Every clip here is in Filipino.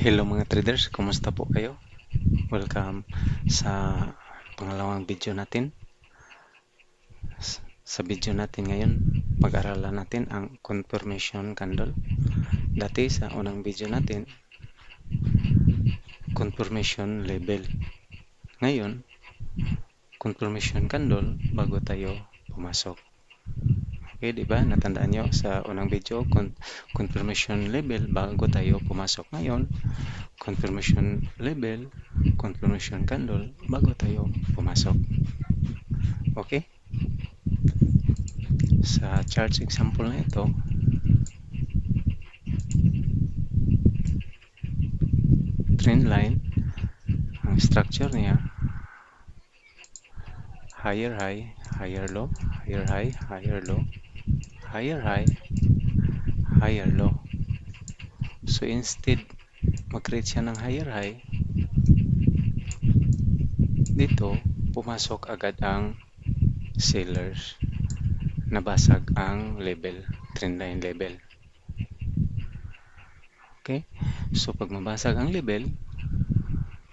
Hello mga traders, kumusta po kayo? Welcome sa pangalawang video natin. Sa video natin ngayon, pag-aralan natin ang confirmation candle. Dati sa unang video natin, confirmation level. Ngayon, confirmation candle bago tayo pumasok. Okay, di ba? Natandaan nyo sa unang video, confirmation level bago tayo pumasok. Ngayon, confirmation level, confirmation candle bago tayo pumasok. Okay? Sa chart example na ito, trend line, ang structure niya, higher high, higher low, higher high, higher low, higher high, higher low. So instead mag-create siya ng higher high, dito pumasok agad ang sellers, nabasag ang level, trend line level. Okay, so pag mabasag ang level,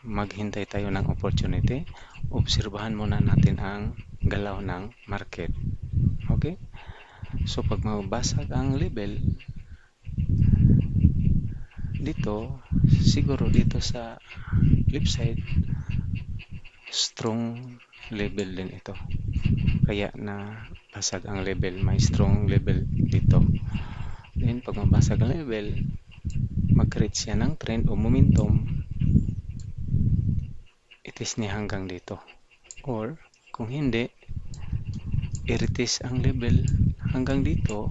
maghintay tayo ng opportunity. Obserbahan muna natin ang galaw ng market. Okay, so pag mabasag ang level dito, siguro dito sa left side, strong level din ito, kaya na basag ang level, may strong level dito. Then pag mabasag ang level, mag-create siya ng trend o momentum, itis niya hanggang dito, or kung hindi, i-retest ang level hanggang dito,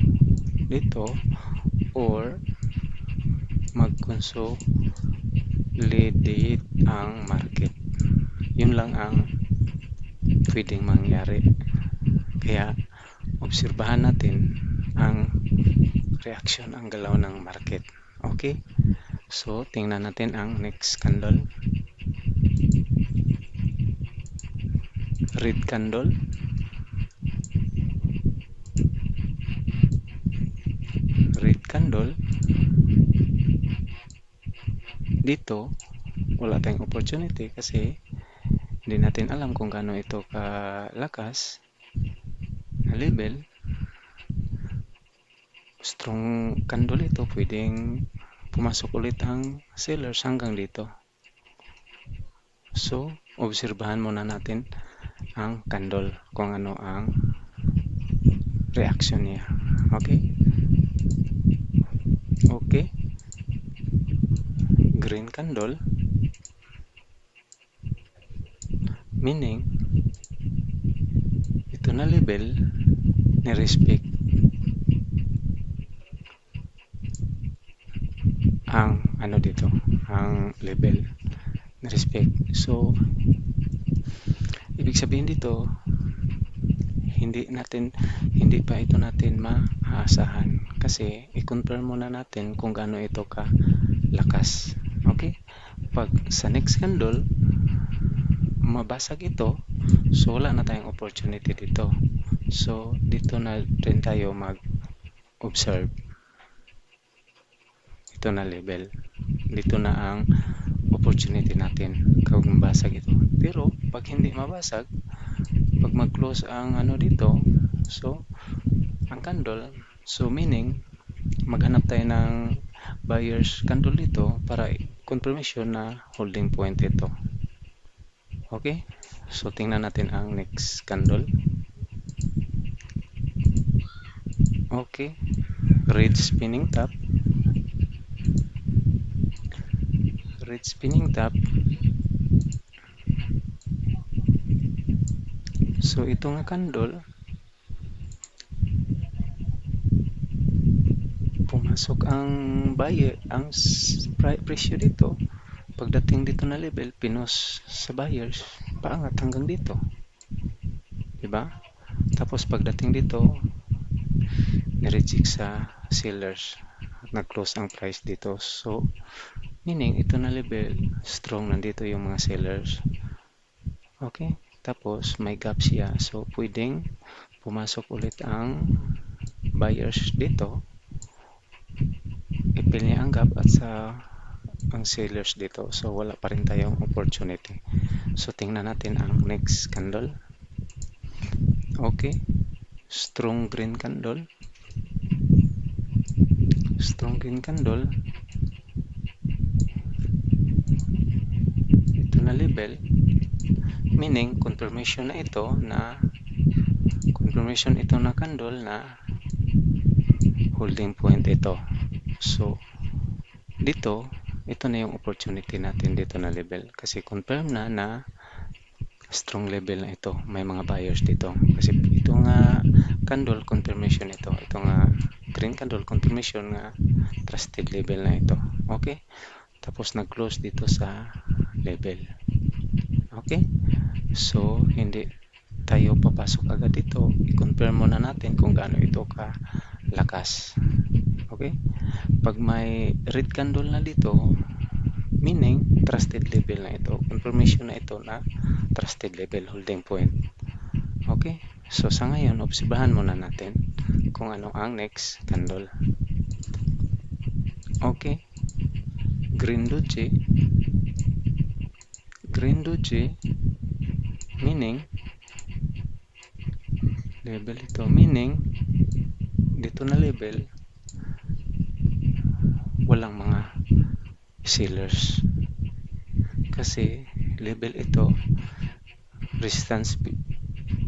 or mag-consolidate ang market. Yun lang ang pwedeng mangyari. Kaya obserbahan natin ang reaction, ang galaw ng market. Okay, so tingnan natin ang next candle. Red candle, red candle. Dito wala tayong opportunity kasi hindi natin alam kung gaano ito kalakas na level. Strong candle ito, pwedeng pumasok ulit ang sellers hanggang dito. So obserbahan muna natin ang candle kung ano ang reaction niya. Okay, okay, green candle, meaning ito na level ni-respect ang ano dito, ang level ni-respect. So ibig sabihin dito, hindi pa ito natin maaasahan kasi i-confirm muna natin kung gaano ito kalakas. Okay, pag sa next candle mabasag ito, so wala na tayong opportunity dito. So dito na rin tayo mag-observe. Ito na level, dito na ang opportunity natin kapag mabasag ito. Pero pag hindi mabasag, pag mag-close ang ano dito, so ang candle, so meaning maghanap tayo ng buyers candle dito para confirmation na holding point ito. Okay, so tingnan natin ang next candle. Okay, red spinning top, red spinning top. So ito nga candle, pumasok ang buyer, ang presyo dito. Pagdating dito na level, pinos sa buyers, paangat hanggang dito, diba? Tapos pagdating dito, nireject sa sellers at nag-close ang price dito. So meaning ito na level, strong, nandito yung mga sellers. Okay, tapos may gap siya, so pwedeng pumasok ulit ang buyers dito, i-fill niya ang gap at sa ang sellers dito. So, wala pa rin tayong opportunity. So, tingnan natin ang next candle. Okay. Strong green candle. Strong green candle. Ito na level. Meaning, confirmation ito na candle na holding point ito. So, dito, ito na yung opportunity natin dito na level. Kasi confirm na strong level na ito. May mga buyers dito. Kasi ito nga candle confirmation ito. Ito nga green candle confirmation nga trusted level na ito. Okay? Tapos nag-close dito sa level. Okay? So, hindi tayo papasok agad dito. I-confirm muna natin kung gaano ito kalakas. Okay? Pag may red candle na dito, meaning trusted level na ito. Confirmation na ito na trusted level holding point. Okay? So, sa ngayon, obserbahan muna natin kung ano ang next candle. Okay? Green doji. Green doji, meaning level ito. Meaning, dito na level, walang mga sellers. Kasi, level ito, resistance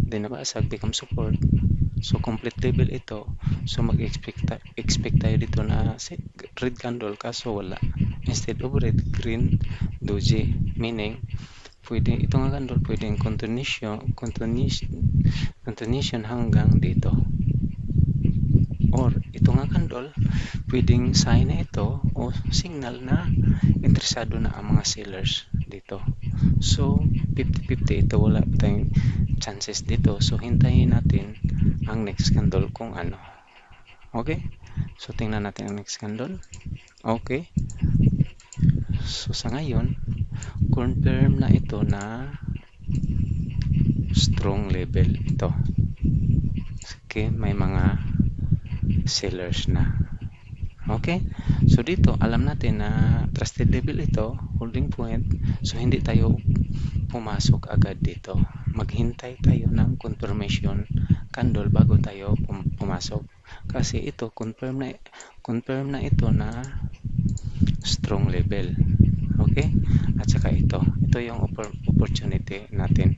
din nabasag, become support. So, complete level ito. So, mag-expect tayo dito na red candle, kaso wala. Instead of red, green doji. Meaning, pwede, ito nga candle, pwedeng continuation hanggang dito. Or, ito nga candle, pwedeng sign na ito o signal na interesado na ang mga sellers dito. So, 50-50 ito, wala tayong chances dito. So, hintayin natin ang next candle kung ano. Okay? So, tingnan natin ang next candle. Okay? So, sa ngayon, confirm na ito na strong level ito. Okay? May mga sellers na. Okay? So, dito, alam natin na trusted level ito, holding point. So, hindi tayo pumasok agad dito. Maghintay tayo ng confirmation candle bago tayo pumasok. Kasi ito, confirm na ito na strong level. Okay? At saka ito yung opportunity natin.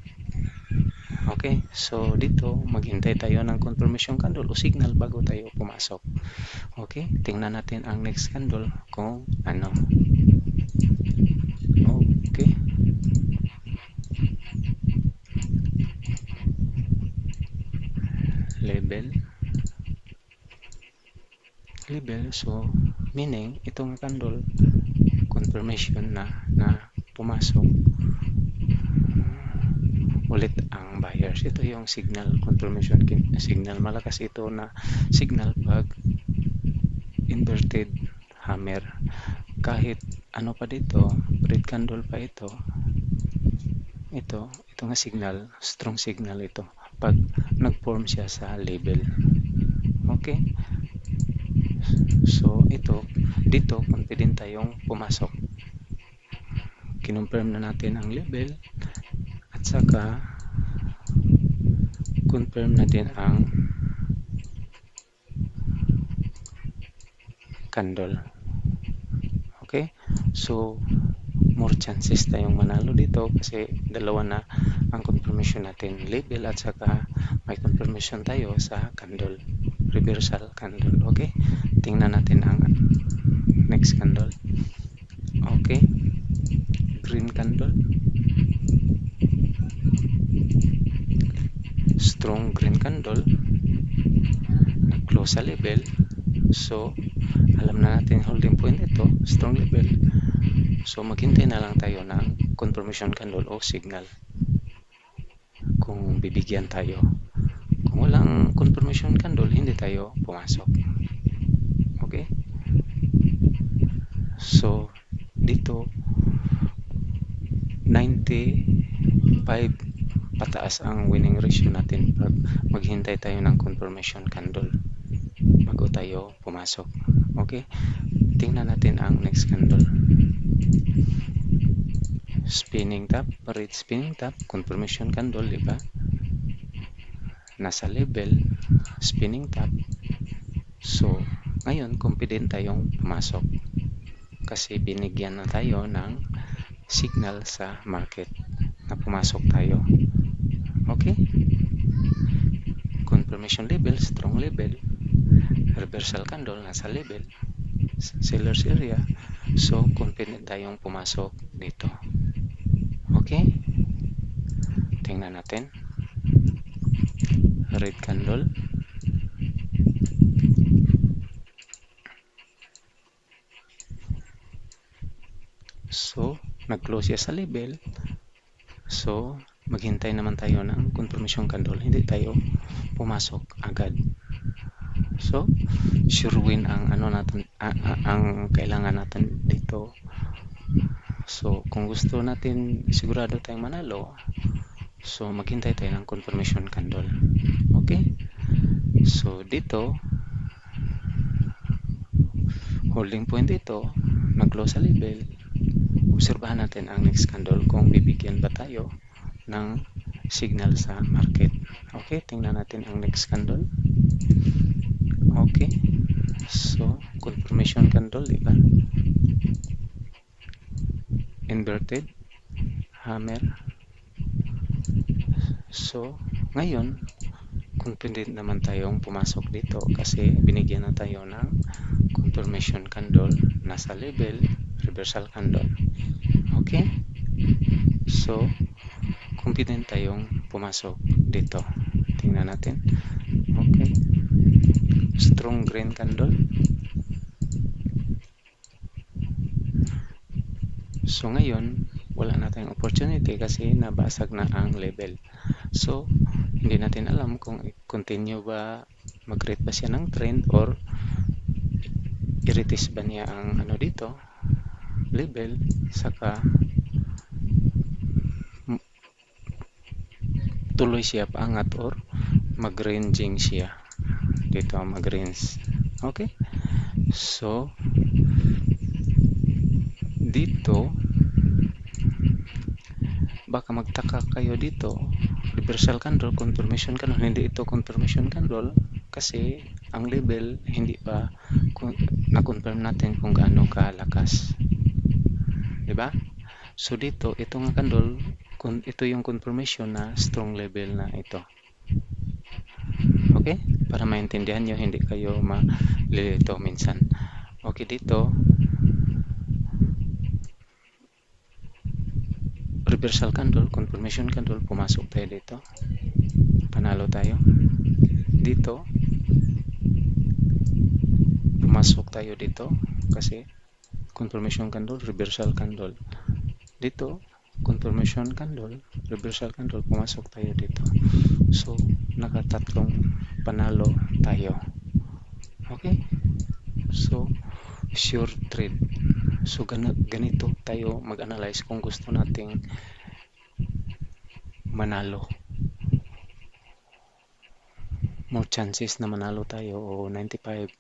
Okay? So, dito, maghintay tayo ng confirmation candle o signal bago tayo pumasok. Okay? Tingnan natin ang next candle kung ano. Okay? Level. So, meaning, itong candle, confirmation na pumasok ulit ang buyers. Ito yung signal, confirmation signal. Malakas ito na signal pag inverted hammer. Kahit ano pa dito, red candle pa ito. Ito nga signal, strong signal ito. Pag nag-form siya sa level. Okay? So, dito, confident tayong pumasok. Kinonfirm na natin ang level at saka confirm na din ang candle. Okay? So, more chances tayong manalo dito kasi dalawa na ang confirmation natin, level at saka may confirmation tayo sa candle, reversal candle. Okay? Tingnan natin ang next candle. Okay? Green candle. Strong green candle. Nag-close sa level. So, alam na natin holding point ito, strong level. So, maghintay na lang tayo ng confirmation candle o signal kung bibigyan tayo. Kung walang confirmation candle, hindi tayo pumasok. Okay? So, dito, 95 pataas ang winning ratio natin pag maghintay tayo ng confirmation candle bago tayo pumasok. Okay? Tingnan natin ang next candle. spinning top, red spinning top, confirmation candle, di ba? Nasa level, spinning top. So, ngayon, confident tayong pumasok kasi binigyan na tayo ng signal sa market na pumasok tayo. Okay? Confirmation level, strong level, reversal candle, nasa level, seller's area. So, confident tayong pumasok dito. Okay? Tingnan natin. Red candle. So, nag-close siya sa level. So, maghintay naman tayo ng confirmation candle. Hindi tayo pumasok agad. So, sure win ang natin, ang kailangan natin dito. So, kung gusto natin sigurado tayong manalo, so maghintay tayo ng confirmation candle. Okay? So, dito holding point ito, nag-close sa level. Obserbahan natin ang next candle kung bibigyan ba tayo ng signal sa market. Okay, tingnan natin ang next candle. Okay, so confirmation candle, di ba? Inverted hammer. So, ngayon, confident naman tayong pumasok dito kasi binigyan na tayo ng confirmation candle, nasa level, reversal candle. Okay? So, confident tayong pumasok dito. Tingnan natin. Okay. Strong green candle. So, ngayon, wala na tayong opportunity kasi nabasag na ang level. So, hindi natin alam kung continue ba, mag-create ba siya ng trend or i-retest ba niya ang dito, level, saka tuloy siya paangat or mag-ranging siya dito, mag-range. Okay? So, dito, baka magtaka kayo dito, reversal candle, confirmation candle, hindi ito confirmation candle kasi ang level hindi pa na-confirm natin kung gaano kalakas. Diba? So dito, ito nga candle, ito yung confirmation na strong level na ito. Okay? Para maintindihan nyo, hindi kayo malilito minsan. Okay, dito, reversal candle, confirmation candle, pumasok tayo dito. Panalo tayo. Dito, pumasok tayo dito kasi confirmation candle, reversal candle. Dito, confirmation candle, reversal candle, pumasok tayo dito. So, nakatatlong panalo tayo. Okay? So, sure trade. So, ganito tayo mag-analyze kung gusto nating manalo. More chances na manalo tayo o 95%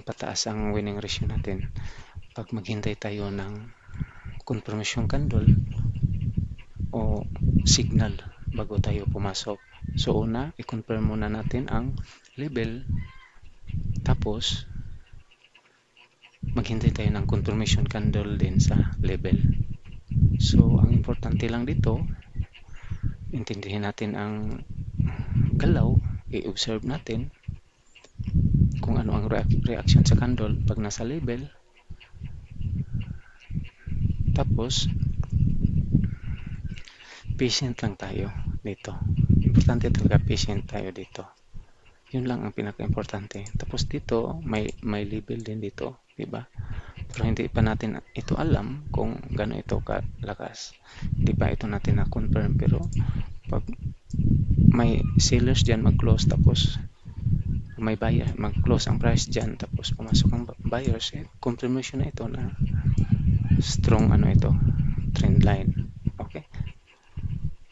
pataas ang winning ratio natin pag maghintay tayo ng confirmation candle o signal bago tayo pumasok. So, una, i-confirm muna natin ang level, tapos maghintay tayo ng confirmation candle din sa level. So, ang importante lang dito, intindihin natin ang galaw, i-observe natin kung ano ang reaction sa candle pag nasa level. Tapos, patient lang tayo dito. Importante talaga patient tayo dito. Yun lang ang pinaka-importante. Tapos dito, may level din dito, diba? Pero hindi pa natin ito alam kung gaano ito kalakas. Hindi pa ito natin na-confirm. Pero pag may sellers dyan mag-close, tapos may buyer, mag-close ang price dyan, tapos pumasok ang buyers, confirmation na ito na strong ito, trend line. Okay?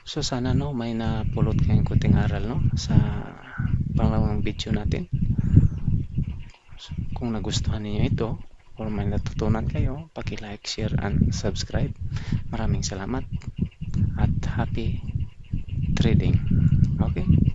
So sana may napulot kayong kunting aral sa pangalawang video natin. Kung nagustuhan niyo ito, or may natutunan kayo, paki-like, share, and subscribe. Maraming salamat at happy trading. Okay?